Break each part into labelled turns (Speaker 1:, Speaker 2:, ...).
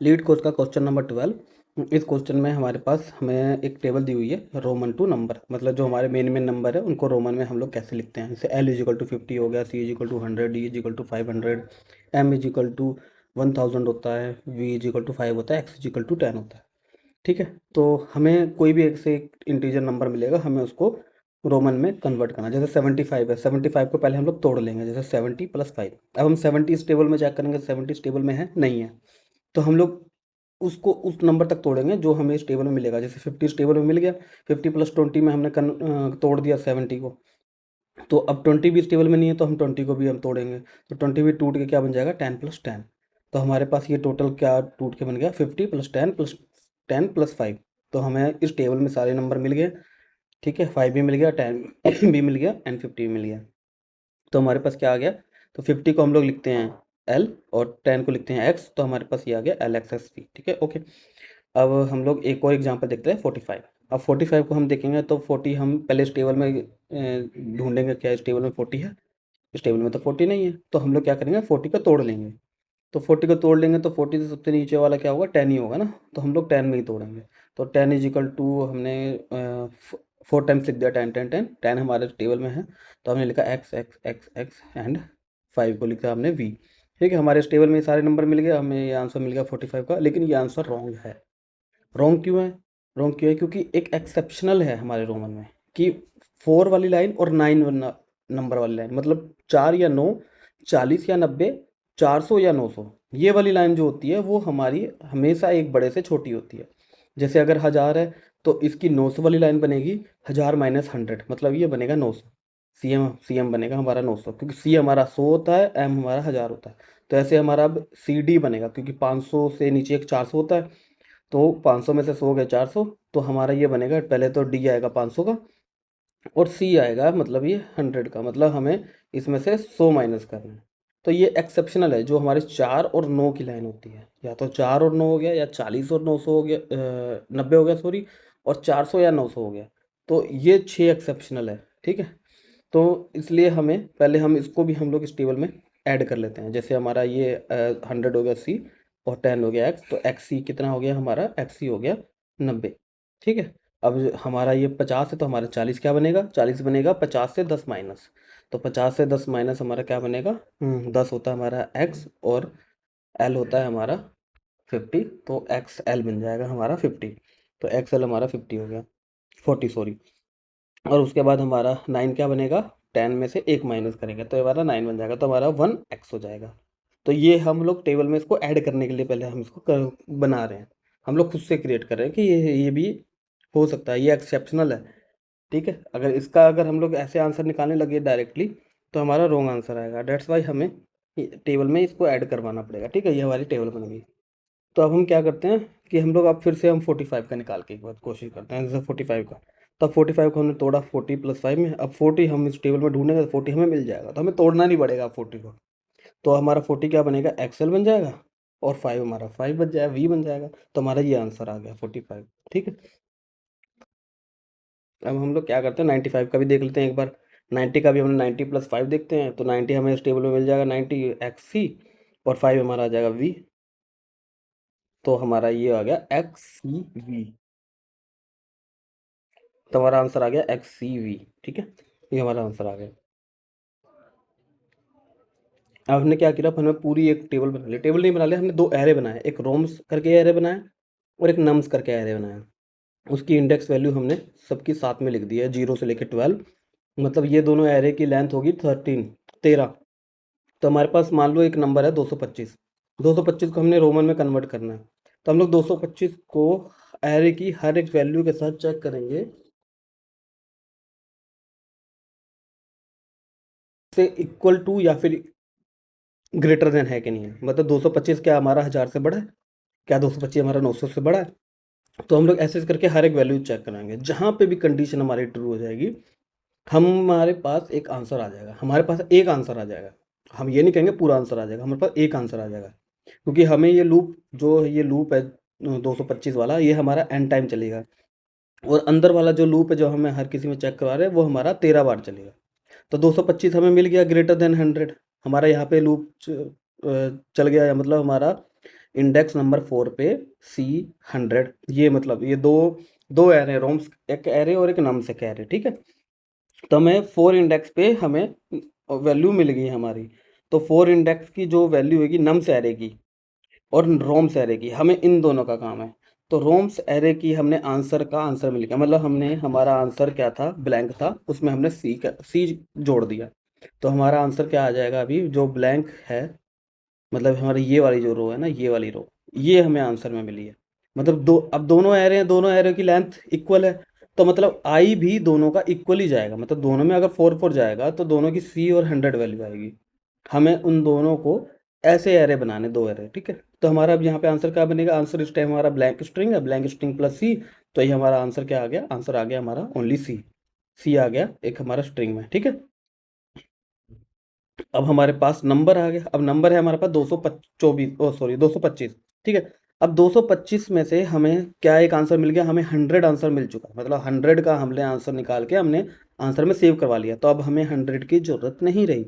Speaker 1: Lead course का question number 12। इस question में हमारे पास हमें एक टेबल दी हुई है रोमन टू नंबर, मतलब जो हमारे मेन नंबर है उनको रोमन में हम लोग कैसे लिखते हैं। जैसे L इजिकल टू 50 हो गया, C is equal to 100, D is equal to 500, M is equal to 1000 होता है, V इजिकल टू 5 होता है, X इजिकल टू 10 होता है। ठीक है, तो हमें कोई भी एक से एक इंटीजर नंबर मिलेगा, हमें उसको रोमन में कन्वर्ट करना। जैसे 75 है, 75 को पहले हम लोग तोड़ लेंगे, जैसे 70 + 5। अब हम 70 इस टेबल में चेक करेंगे, 70 इस टेबल में है नहीं है, तो हम लोग उसको उस नंबर तक तोड़ेंगे जो हमें इस टेबल में मिलेगा। जैसे 50 इस टेबल में मिल गया, 50 + 20 में हमने तोड़ दिया 70 को, तो अब 20 भी इस टेबल में नहीं है, तो हम 20 को भी हम तोड़ेंगे, तो 20 भी टूट के क्या बन जाएगा, 10 + 10। तो हमारे पास ये टोटल क्या टूट के बन गया, 50 + 10 + 10 + 5। तो हमें इस टेबल में सारे नंबर मिल गए। ठीक है, 5 भी मिल गया, 10 भी मिल गया एंड 50 भी मिल गया। तो हमारे पास क्या आ गया, तो 50 को हम लोग लिखते हैं L और 10 को लिखते हैं X, तो हमारे पास ये आ गया LXSP। ठीक है, ओके। अब हम लोग एक और एग्जांपल देखते हैं 45। अब 45 को हम देखेंगे तो 40 हम पहले इस टेबल में ढूंढेंगे, क्या इस टेबल में 40 है, इस टेबल में तो 40 नहीं है, तो हम लोग क्या करेंगे, 40 को तोड़ लेंगे। तो 40 को तोड़ लेंगे तो 40 से सबसे नीचे वाला क्या होगा, 10 ही होगा ना, तो हम लोग 10 में ही तोड़ेंगे। तो 10 इजिकल टू हमने 4 टाइम्स लिख दिया, 10 10 10 10 हमारे टेबल में है, तो हमने लिखा x x x x and 5 को लिखा हमने V। ठीक है, हमारे इस टेबल में ये सारे नंबर मिल गए, हमें ये आंसर मिल गया 45 का। लेकिन ये आंसर रॉन्ग है। रॉन्ग क्यों है? रॉन्ग क्यों है, क्योंकि एक एक्सेप्शनल है हमारे रोमन में कि 4 वाली लाइन और 9 नंबर वाली लाइन, मतलब 4 या 9, 40 या 90, 400 या 900, ये वाली लाइन जो होती है वो हमारी हमेशा एक बड़े से छोटी होती है। जैसे अगर 1000 है तो इसकी 900 वाली लाइन बनेगी 1000 - 100, मतलब ये बनेगा 900। सी एम बनेगा हमारा 900, क्योंकि सी हमारा 100 होता है, एम हमारा 1000 होता है। तो ऐसे हमारा अब CD बनेगा, क्योंकि 500 से नीचे एक 400 होता है, तो 500 में से 100 गए 400, तो हमारा ये बनेगा, पहले तो D आएगा 500 का और C आएगा मतलब ये 100 का, मतलब हमें इसमें से 100 माइनस करना है। तो ये एक्सेप्शनल है, जो हमारे 4 और 9 की लाइन होती है, या तो 4 और 9 हो गया, या 40 और 900 हो गया, 90 हो गया सॉरी, और 400 या 900 हो गया। तो ये 6 एक्सेप्शनल है। ठीक है, तो इसलिए हमें पहले हम इसको भी हम लोग इस टेबल में ऐड कर लेते हैं। जैसे हमारा ये 100 हो गया C और 10 हो गया X, तो XC कितना हो गया हमारा, XC हो गया 90। ठीक है, अब हमारा ये 50 है, तो हमारा 40 क्या बनेगा, 40 बनेगा 50 से 10 माइनस। तो 50 से 10 माइनस हमारा क्या बनेगा, 10 होता है हमारा X, और L होता है हमारा 50, तो XL बन जाएगा हमारा 50। तो XL हमारा 50 हो गया, 40 सॉरी। और उसके बाद हमारा 9 क्या बनेगा, 10 में से 1 माइनस करेंगे तो हमारा 9 बन जाएगा, तो हमारा 1x हो जाएगा। तो ये हम लोग टेबल में इसको ऐड करने के लिए पहले हम इसको बना रहे हैं, हम लोग खुद से क्रिएट कर रहे हैं कि ये भी हो सकता है, ये एक्सेप्शनल है। ठीक है, अगर हम लोग ऐसे आंसर निकालने लगे डायरेक्टली, तो हमारा रॉन्ग आंसर आएगा। डेट्स वाई हमें टेबल में इसको ऐड करवाना पड़ेगा। ठीक है, ये हमारी टेबल बन गई। तो अब हम क्या करते हैं कि हम लोग अब फिर से हम 45 का निकाल के एक बार कोशिश करते हैं, जैसे 45 का। तब 45 को हमने तोड़ा 40 + 5 में, अब 40 हम इस टेबल में ढूंढेंगे तो 40 हमें मिल जाएगा, तो हमें तोड़ना नहीं पड़ेगा 40 को। तो हमारा 40 क्या बनेगा, एक्सएल बन जाएगा, और 5 हमारा 5 बन जाएगा, V बन जाएगा। तो हमारा ये आंसर आ गया 45। ठीक है, अब हम लोग क्या करते हैं, 95 का भी देख लेते हैं एक बार। 90 का भी हमने 90 + 5 देखते हैं, तो 90 हमें इस टेबल में मिल जाएगा 90 XC, और 5 हमारा आ जाएगा V। तो हमारा ये आ गया XCV, तो हमारा आंसर आ गया XCV। ठीक है, ये हमारा आंसर आ गया। अब हमने क्या किया, हमने पूरी एक टेबल बना ली, टेबल नहीं बना लिया, हमने 2 एरे बनाए, एक रोम्स करके एरे बनाया और एक नम्स करके एरे बनाया। उसकी इंडेक्स वैल्यू हमने सबकी साथ में लिख दी है, 0 से लेकर 12, मतलब ये दोनों एरे की लेंथ होगी 13। तो हमारे पास मान लो एक नंबर है 225। 225 को हमने रोमन में कन्वर्ट करना है, तो हम लोग 225 को एरे की हर एक वैल्यू के साथ चेक करेंगे से इक्वल टू या फिर ग्रेटर देन है कि नहीं है। मतलब 225 क्या हमारा 1000 से बड़ा है, क्या 225 हमारा 900 से बड़ा है। तो हम लोग ऐसे करके हर एक वैल्यू चेक कराएंगे, जहाँ पे भी कंडीशन हमारी ट्रू हो जाएगी, हमारे पास एक आंसर आ जाएगा, हमारे पास एक आंसर आ जाएगा। हम ये नहीं कहेंगे पूरा आंसर आ जाएगा, हमारे पास एक आंसर आ जाएगा, क्योंकि हमें ये लूप है 225 वाला, ये हमारा एन टाइम चलेगा। और अंदर वाला जो लूप है जो हमें हर किसी में चेक करवा रहे हैं, वो हमारा 13 बार चलेगा। तो 225 हमें मिल गया ग्रेटर देन 100, हमारा यहाँ पे लूप चल गया, मतलब हमारा इंडेक्स नंबर 4 पे सी 100, ये मतलब ये दो दो एरे रोम्स, एक एरे और एक नम्स एक एरे, ठीक है। तो हमें 4 इंडेक्स पे हमें वैल्यू मिल गई हमारी। तो 4 इंडेक्स की जो वैल्यू होगी नम्स एरे की और रोम्स एरे की, हमें इन दोनों का काम है। तो रोम्स एरे की हमने आंसर मिल गया, मतलब हमने हमारा आंसर क्या था, ब्लैंक था, उसमें हमने सी जोड़ दिया। तो हमारा आंसर क्या आ जाएगा, अभी जो ब्लैंक है, मतलब हमारी ये वाली जो रो है ना, ये वाली रो, ये हमें आंसर में मिली है। मतलब दो, अब दोनों एरे हैं, दोनों एरे की लेंथ इक्वल है, तो मतलब आई भी दोनों का इक्वल ही जाएगा। मतलब दोनों में अगर 4 4 जाएगा तो दोनों की सी और 100 वैल्यू आएगी। हमें उन दोनों को ऐसे एरे बनाने, दो एरे, ठीक है। तो हमारा अब यहाँ पे आंसर क्या बनेगा, आंसर इस टाइम हमारा ब्लैंक स्ट्रिंग है, ब्लैंक स्ट्रिंग प्लस सी। तो ये हमारा आंसर क्या आ गया, आंसर आ गया हमारा ओनली सी। सी आ गया एक हमारा स्ट्रिंग में, ठीक है। अब हमारे पास नंबर आ गया। अब नंबर है हमारे पास 224, ओ सॉरी 225, ठीक है। अब 225 में से हमें क्या एक आंसर मिल गया, हमें 100 आंसर मिल चुका, मतलब 100 का हमने आंसर निकाल के हमने आंसर में सेव करवा लिया। तो अब हमें 100 की ज़रूरत नहीं रही,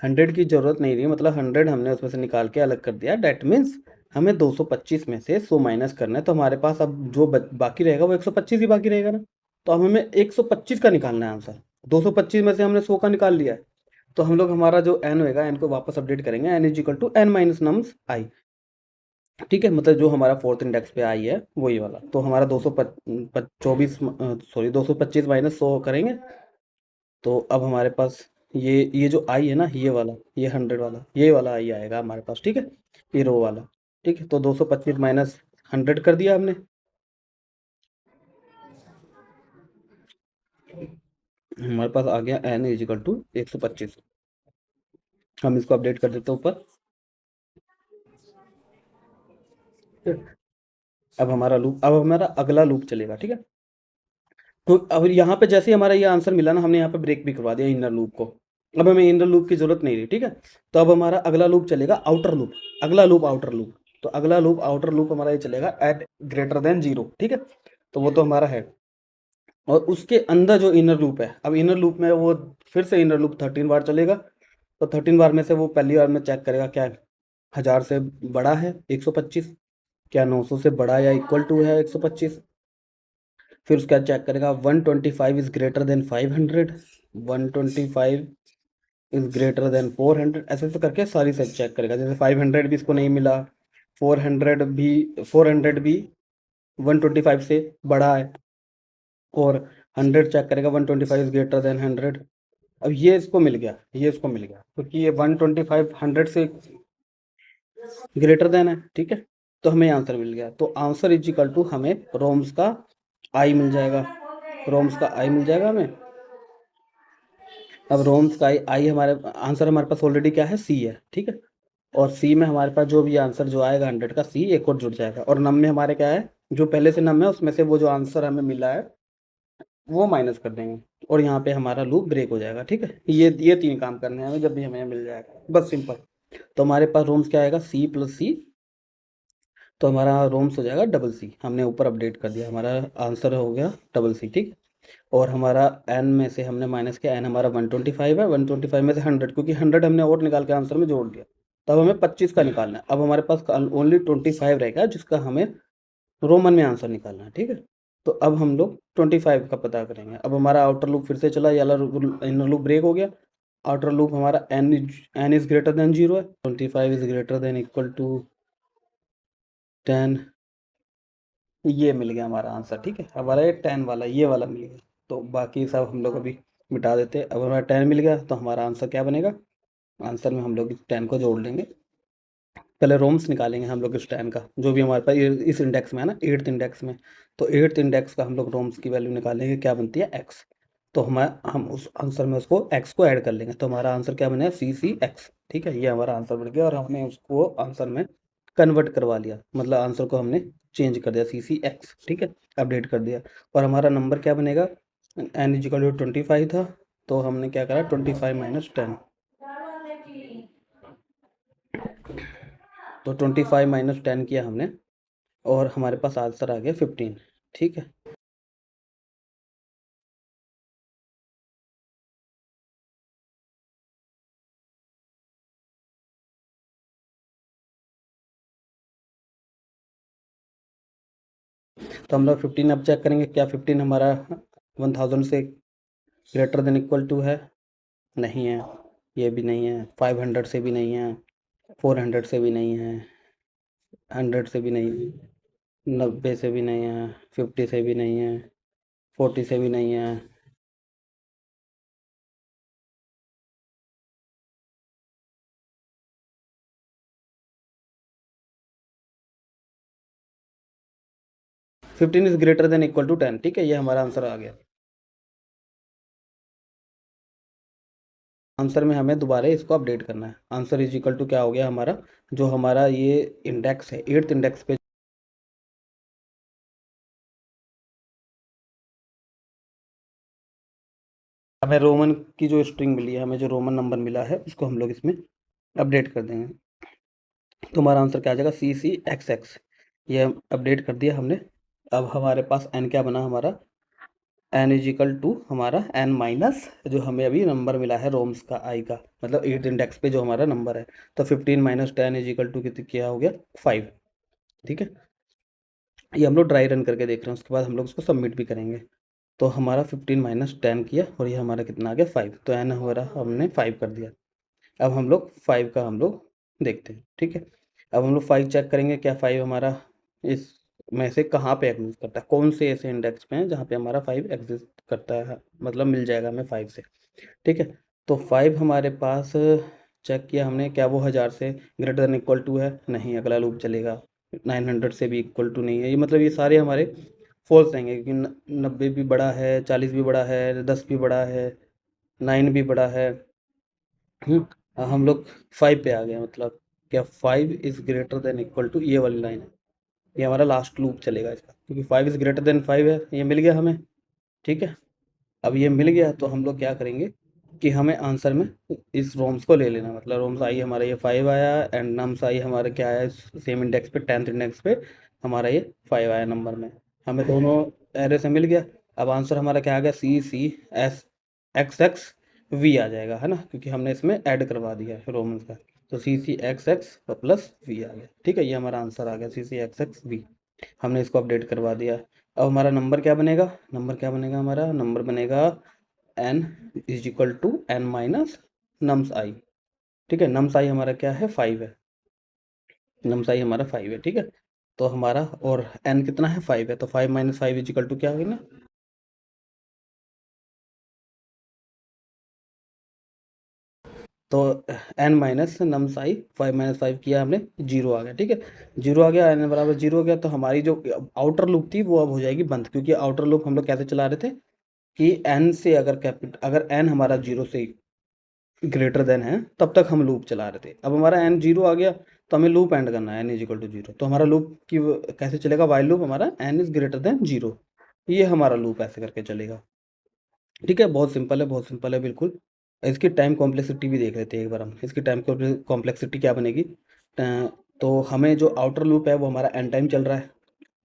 Speaker 1: 100 की ज़रूरत नहीं रही, मतलब 100 हमने उसमें से निकाल के अलग कर दिया। डैट मीन्स हमें 225 में से 100 माइनस करना है। तो हमारे पास अब जो बाकी रहेगा वो 125 ही बाकी रहेगा ना। तो अब हमें 125 का निकालना है आंसर। 225 में से हमने 100 का निकाल लिया है। तो हम लोग हमारा जो एन होएगा, एन को वापस अपडेट करेंगे, n is equal to n minus nums i, ठीक है। मतलब जो हमारा फोर्थ इंडेक्स पे आई है वही वाला। तो हमारा 224, सॉरी 225 माइनस 100 करेंगे। तो अब हमारे पास ये जो आई है ना, ये वाला, ये 100 वाला, ये वाला आई आएगा हमारे पास, ठीक है, ये रो वाला, ठीक है। तो 225 माइनस 100 कर दिया हमने, हमारे पास आ गया एन इज इक्वल टू 125। हम इसको अपडेट कर देते हैं ऊपर। अब हमारा अगला लूप चलेगा, ठीक है। तो अब यहाँ पे जैसे ही हमारा ये आंसर मिला ना, हमने यहाँ पे ब्रेक भी करवा दिया इनर लूप को। अब हमें इनर लूप की जरूरत नहीं रही, ठीक है। तो अब हमारा अगला लूप चलेगा आउटर लूप, अगला लूप आउटर लूप। तो अगला लूप आउटर लूप हमारा ये चलेगा एट ग्रेटर देन 0, ठीक है। तो वो तो हमारा है। और उसके अंदर जो इनर लूप है, अब इनर लूप में वो फिर से इनर लूप 13 बार चलेगा। तो 13 बार में से वो पहली बार में चेक करेगा क्या 1000 से बड़ा है 125, क्या 900 से बड़ा या इक्वल टू है 125। फिर उसके बाद चेक करेगा 125 is greater then 500, 125 is greater then 400, ऐसे ऐसे करके सारी सेट चेक करेगा। जैसे 500 भी इसको नहीं मिला, 400 भी 125 से बड़ा है, और 100 चेक करेगा 125 इज ग्रेटर देन 100। अब ये इसको मिल गया, ये इसको मिल गया, क्योंकि ये 125 100 से ग्रेटर देन है, ठीक है। तो हमें आंसर मिल गया। तो आंसर इज इक्वल टू हमें रोम्स का आई मिल जाएगा, रोम्स का आई मिल जाएगा हमें। अब रोम्स का आई हमारे आंसर, हमारे पास ऑलरेडी क्या है, सी है, ठीक है। और सी में हमारे पास जो भी आंसर जो आएगा 100 का, सी एक और जुड़ जाएगा। और नम में हमारे क्या है, जो पहले से नम है उसमें से वो जो आंसर हमें मिला है वो माइनस कर देंगे, और यहाँ पे हमारा लूप ब्रेक हो जाएगा, ठीक है। ये 3 काम करने हैं हमें, जब भी हमें मिल जाएगा, बस सिंपल। तो हमारे पास रोम्स क्या आएगा, सी प्लस सी। तो हमारा रोम्स हो जाएगा डबल सी, हमने ऊपर अपडेट कर दिया, हमारा आंसर हो गया डबल सी, ठीक। और हमारा एन में से हमने माइनस किया, एन हमारा 125 है, 125 में से 100, क्योंकि 100 हमने और निकाल के आंसर में जोड़ दिया। तब हमें 25 का निकालना है। अब हमारे पास ओनली 25 रहेगा, जिसका हमें रोमन में आंसर निकालना है, ठीक है। तो अब हम लोग 25 का पता करेंगे। अब हमारा आउटर लूप फिर से चला, ये वाला इनर लूप ब्रेक हो गया। आउटर लूप हमारा एन इज ग्रेटर देन 0 है, 25 is greater than equal to 10। ये मिल गया हमारा आंसर, ठीक है। हमारा ये 10 वाला, ये वाला मिल गया। तो बाकी सब हम लोग अभी मिटा देते हैं। अब हमारा 10 मिल गया, तो हमारा आंसर क्या बनेगा, आंसर में हम लोग इस 10 को जोड़ लेंगे। पहले रोम्स निकालेंगे हम लोग इस 10 का, जो भी हमारे पास इस इंडेक्स में है ना, 8th इंडेक्स में। तो 8th इंडेक्स का हम लोग रोम्स की वैल्यू निकालेंगे, क्या बनती है, एक्स। तो हम उस आंसर में उसको एक्स को ऐड कर लेंगे। तो हमारा आंसर क्या बनेगा, CC x, ठीक है। ये हमारा आंसर बन गया, और हमने उसको आंसर में कन्वर्ट करवा लिया, मतलब आंसर को हमने चेंज कर दिया, CC x, ठीक है, अपडेट कर दिया। और हमारा नंबर क्या बनेगा, एन इजिकल टू 25 था, तो हमने क्या करा, 25 माइनस 10। तो 25 माइनस 10 किया हमने, और हमारे पास आंसर आ गया 15, ठीक है। तो हम लोग 15 अब चेक करेंगे, क्या 15 हमारा 1000 से ग्रेटर देन इक्वल टू है? नहीं है, ये भी नहीं है, 500 से भी नहीं है, 400 से भी नहीं है, 100 से भी नहीं है, 90 से भी नहीं है, 50 से भी नहीं है, 40 से भी नहीं है। 15 is greater than equal to 10, ठीक है, ये हमारा आंसर आ गया। आंसर में हमें दोबारा इसको अपडेट करना है। आंसर इज इक्वल टू क्या हो गया हमारा, जो हमारा ये इंडेक्स है 8th इंडेक्स पे हमें रोमन की जो स्ट्रिंग मिली है, हमें जो रोमन नंबर मिला है, उसको हम लोग इसमें अपडेट कर देंगे। तो हमारा आंसर क्या आ जाएगा, CCXX। ये अपडेट कर दिया हमने। अब हमारे पास n क्या बना हमारा, n इज इक्वल टू हमारा n माइनस जो हमें अभी नंबर मिला है रोम्स का i का, मतलब 8th इंडेक्स पे जो हमारा नंबर है। तो 15 माइनस 10 इज इक्वल टू क्या हो गया, 5। ठीक है, ये हम लोग ड्राई रन करके देख रहे हैं, उसके बाद हम लोग इसको सबमिट भी करेंगे। तो हमारा 15 माइनस 10 किया और ये हमारा कितना आ गया, 5। तो n हमारा हमने 5 कर दिया। अब हम लोग 5 का हम लोग देखते हैं। ठीक है, अब हम लोग 5 चेक करेंगे, क्या 5 हमारा इस में से कहाँ पे एग्जिस्ट करता है, कौन से ऐसे इंडेक्स पे हैं जहाँ पे हमारा 5 एग्जिस्ट करता है, मतलब मिल जाएगा हमें 5 से। ठीक है, तो 5 हमारे पास चेक किया हमने, क्या वो 1000 से ग्रेटर देन इक्वल टू है? नहीं, अगला लूप चलेगा। 900 से भी इक्वल टू नहीं है, ये मतलब ये सारे हमारे फॉल्स रहेंगे, क्योंकि 90 भी बड़ा है, 40 भी बड़ा है, 10 भी बड़ा है, 9 भी बड़ा है। हम लोग 5 पे आ गए, मतलब क्या 5 is greater than equal to, ये वाली लाइन है, ये हमारा लास्ट लूप चलेगा इसका, क्योंकि 5 इज ग्रेटर देन 5 है, ये मिल गया हमें। ठीक है, अब ये मिल गया तो हम लोग क्या करेंगे कि हमें आंसर में इस रोम्स को ले लेना, मतलब रोम्स आई हमारा ये 5 आया, एंड नम्स आई हमारा क्या आया, सेम इंडेक्स पे 10th इंडेक्स पे हमारा ये 5 आया नंबर में, हमें दोनों एरे से मिल गया। अब आंसर हमारा क्या आ गया, CCXXV आ जाएगा, है ना, क्योंकि हमने इसमें ऐड करवा दिया है रोमन्स का। तो CCXX प्लस V आ गया। ठीक है, ये हमारा आंसर आ गया CCXXV, हमने इसको अपडेट करवा दिया। अब हमारा नंबर क्या बनेगा, नंबर क्या बनेगा, हमारा नंबर बनेगा n is equal to n minus nums i. ठीक है, नम्स आई हमारा क्या है, 5 है, नम्स आई हमारा 5 है। ठीक है, तो हमारा और n कितना है, 5 है, तो 5 माइनस 5 इज इक्वल टू क्या होगी ना, तो n माइनस नम्स आई, 5 माइनस 5 किया हमने, 0 आ गया। ठीक है, 0 आ गया, n बराबर 0 हो गया, तो हमारी जो आउटर लूप थी वो अब हो जाएगी बंद, क्योंकि आउटर लूप हम लोग कैसे चला रहे थे कि n से अगर n हमारा 0 से ग्रेटर देन है तब तक हम लूप चला रहे थे। अब हमारा n 0 आ गया, तो हमें लूप एंड करना है, n इज इक्वल टू 0। तो हमारा लूप की कैसे चलेगा, वाइल लूप हमारा n इज ग्रेटर देन 0, ये हमारा लूप ऐसे करके चलेगा। ठीक है, बहुत सिंपल है, बहुत सिंपल है बिल्कुल। इसकी टाइम कॉम्प्लेक्सिटी भी देख लेते हैं एक बार हम, इसकी टाइम कॉम्प्लेक्सिटी क्या बनेगी। तो हमें जो आउटर लूप है वो हमारा n टाइम चल रहा है,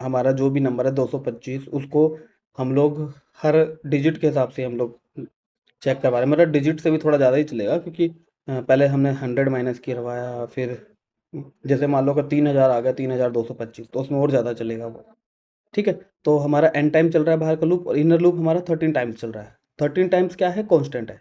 Speaker 1: हमारा जो भी नंबर है 225, उसको हम लोग हर डिजिट के हिसाब से हम लोग चेक करवा रहे हैं, मतलब डिजिट से भी थोड़ा ज़्यादा ही चलेगा, क्योंकि पहले हमने 100 माइनस करवाया, फिर जैसे मान लो अगर 3000 आ गया, 3225, तो उसमें और ज़्यादा चलेगा वो। ठीक है, तो हमारा एन टाइम चल रहा है बाहर का लूप, और इनर लूप हमारा 13 टाइम्स चल रहा है। 13 टाइम्स क्या है, कॉन्स्टेंट है।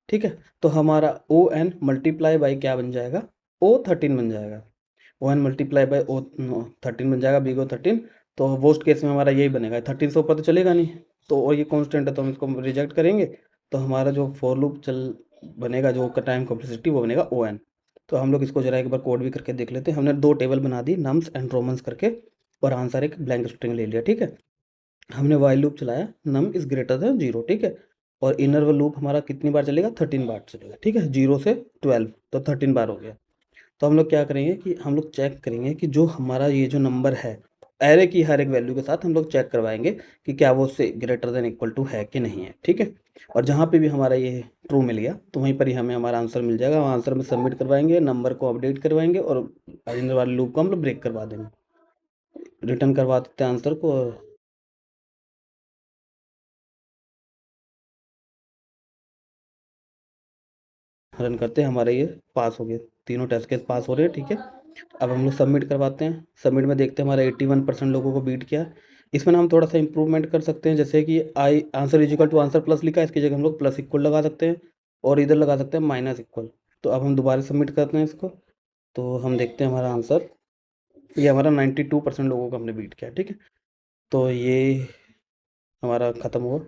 Speaker 1: ठीक है, तो हमारा ओ एन मल्टीप्लाई बाई क्या बन जाएगा, O13 बन जाएगा। O N multiply by O13 बन जाएगा, बिग O13। तो वर्स्ट केस में हमारा यही बनेगा, 13 से ऊपर तो चलेगा नहीं, तो और ये कांस्टेंट है तो हम इसको रिजेक्ट करेंगे। तो हमारा जो फॉर लूप चल बनेगा, जो टाइम कॉम्प्लेक्सिटी, वो बनेगा ओ एन। तो हम लोग इसको जरा एक बार कोड भी करके देख लेते हैं। हमने 2 टेबल बना दी, नम्स एंड रोमन्स करके, और आंसर एक ब्लैंक स्ट्रिंग ले लिया। ठीक है, हमने वाइल लूप चलाया, नम इज ग्रेटर देन 0। ठीक है, और इनर लूप हमारा कितनी बार चलेगा, 13 बार चलेगा। ठीक है, 0 से 12, तो 13 बार हो गया। तो हम लोग क्या करेंगे कि हम लोग चेक करेंगे कि जो हमारा ये जो नंबर है, एरे की हर एक वैल्यू के साथ हम लोग चेक करवाएंगे कि क्या वो उससे ग्रेटर देन इक्वल टू है कि नहीं है। ठीक है, और जहाँ पे भी हमारा ये ट्रू मिल गया, तो वहीं पर ही हमें हमारा आंसर मिल जाएगा, आंसर में सबमिट करवाएंगे, नंबर को अपडेट करवाएंगे, और इन वाले लूप को हम लोग ब्रेक करवा देंगे, रिटर्न करवा देते हैं आंसर को। रन करते हैं, हमारे ये पास हो गए, तीनों टेस्ट केस पास हो रहे हैं। ठीक है, अब हम लोग सबमिट करवाते हैं। सबमिट में देखते हैं हमारा 81% लोगों को बीट किया, इसमें ना हम थोड़ा सा इम्प्रूवमेंट कर सकते हैं, जैसे कि I answer is equal to answer plus लिखा है, इसकी जगह हम लोग प्लस इक्वल लगा सकते हैं और इधर लगा सकते हैं माइनस इक्वल। तो अब हम दोबारा सबमिट करते हैं इसको, तो हम देखते हैं हमारा आंसर, ये हमारा 92% लोगों को हमने बीट किया। ठीक है, तो ये हमारा ख़त्म हुआ।